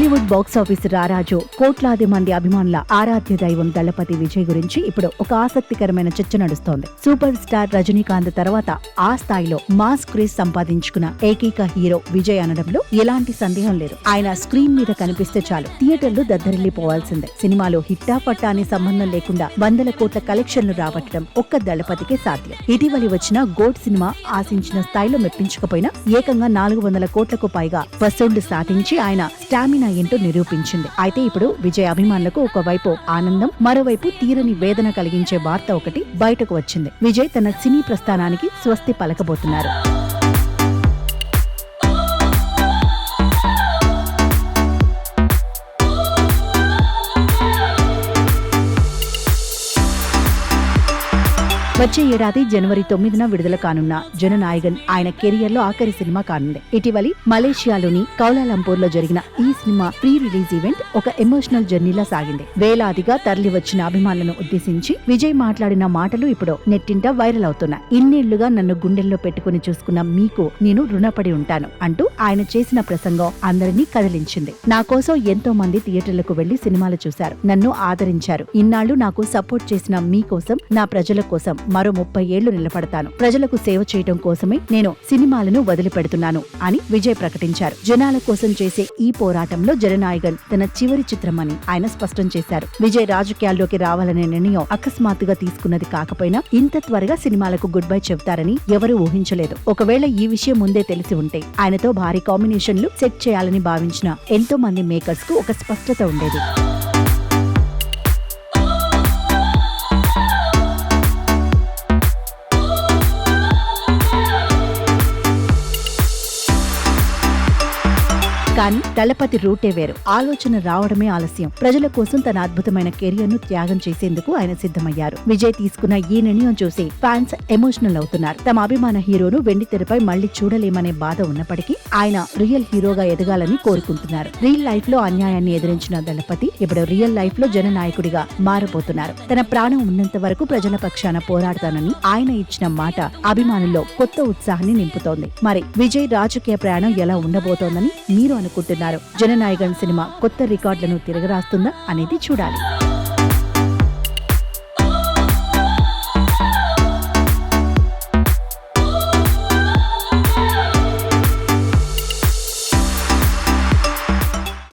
Tollywood box office రారాజు కోట్లాది మంది అభిమానుల ఆరాధ్య దైవం దళపతి విజయ్ గురించి ఇప్పుడు ఒక ఆసక్తికరమైన చర్చ నడుస్తోంది. సూపర్ స్టార్ రజనీకాంత్ తర్వాత ఆ స్థాయిలో మాస్ క్రేజ్ సంపాదించుకున్న ఏకైక హీరో విజయ్ అనడంలో ఎలాంటి సందేహం లేదు. ఆయన స్క్రీన్ మీద కనిపిస్తే చాలు థియేటర్లు దద్దరిల్లిపోవాల్సిందే. సినిమాలో హిట్టా పట్టా అనే సంబంధం లేకుండా వందల కోట్ల కలెక్షన్లు రాబట్టడం ఒక్క దళపతికే సాధ్యం. ఇటీవలి వచ్చిన గోడ్ సినిమా ఆశించిన స్థాయిలో మెప్పించకపోయినా ఏకంగా 400 కోట్లకు పైగా వసూళ్లు సాధించి ఆయన స్టామినా ఏంటో నిరూపించింది. అయితే ఇప్పుడు విజయ్ అభిమానులకు ఒకవైపు ఆనందం, మరోవైపు తీరని వేదన కలిగించే వార్త ఒకటి బయటకు వచ్చింది. విజయ్ తన సినీ ప్రస్థానానికి స్వస్తి పలకబోతున్నారు. వచ్చే ఏడాది జనవరి 9న విడుదల కానున్న జననాయగన్ ఆయన కెరియర్ లో ఆఖరి సినిమా కానుంది. ఇటీవలి మలేషియాలోని కౌలాలంపూర్ లో జరిగిన ఈ సినిమా ప్రీ రిలీజ్ ఈవెంట్ ఒక ఎమోషనల్ జర్నీలా సాగింది. వేలాదిగా తరలి వచ్చిన అభిమానులను ఉద్దేశించి విజయ్ మాట్లాడిన మాటలు ఇప్పుడు నెట్టింట వైరల్ అవుతున్నాయి. ఇన్నేళ్లుగా నన్ను గుండెల్లో పెట్టుకుని చూసుకున్న మీకు నేను రుణపడి ఉంటాను అంటూ ఆయన చేసిన ప్రసంగం అందరినీ కదిలించింది. నా కోసం ఎంతో మంది థియేటర్లకు వెళ్లి సినిమాలు చూశారు, నన్ను ఆదరించారు. ఇన్నాళ్లు నాకు సపోర్ట్ చేసిన మీకోసం, నా ప్రజల కోసం మరో 30 ఏళ్లు నిలబడతాను. ప్రజలకు సేవ చేయడం కోసమే నేను సినిమాలను వదిలిపెడుతున్నాను అని విజయ్ ప్రకటించారు. జనాల కోసం చేసే ఈ పోరాటంలో జననాయగన్ తన చివరి చిత్రమని ఆయన స్పష్టం చేశారు. విజయ్ రాజకీయాల్లోకి రావాలనే నిర్ణయం అకస్మాత్తుగా తీసుకున్నది కాకపోయినా ఇంత త్వరగా సినిమాలకు గుడ్ బై చెబుతారని ఎవరూ ఊహించలేదు. ఒకవేళ ఈ విషయం ముందే తెలిసి ఉంటే ఆయనతో భారీ కాంబినేషన్లు సెట్ చేయాలని భావించిన ఎంతో మంది మేకర్స్ కు ఒక స్పష్టత ఉండేది. కానీ దళపతి రూటే వేరు. ఆలోచన రావడమే ఆలస్యం. ప్రజల కోసం తన అద్భుతమైన కెరియర్ ను త్యాగం చేసేందుకు ఆయన సిద్ధమయ్యారు. విజయ్ తీసుకున్న ఈ నిర్ణయం చూసి ఫ్యాన్స్ ఎమోషనల్ అవుతున్నారు. తమ అభిమాన హీరోను వెండితెరపై మళ్లీ చూడలేమనే బాధ ఉన్నప్పటికీ ఆయన రియల్ హీరోగా ఎదగాలని కోరుకుంటున్నారు. రియల్ లైఫ్ లో అన్యాయాన్ని ఎదిరించిన దళపతి ఇప్పుడు రియల్ లైఫ్ లో జననాయకుడిగా మారబోతున్నారు. తన ప్రాణం ఉన్నంత వరకు ప్రజల పక్షాన పోరాడతానని ఆయన ఇచ్చిన మాట అభిమానుల్లో కొత్త ఉత్సాహాన్ని నింపుతోంది. మరి విజయ్ రాజకీయ ప్రయాణం ఎలా ఉండబోతోందని మీరు అనుకుంటున్నారు? జననాయగన్ సినిమా కొత్త రికార్డులను తిరగరాస్తుందా అనేది చూడాలి.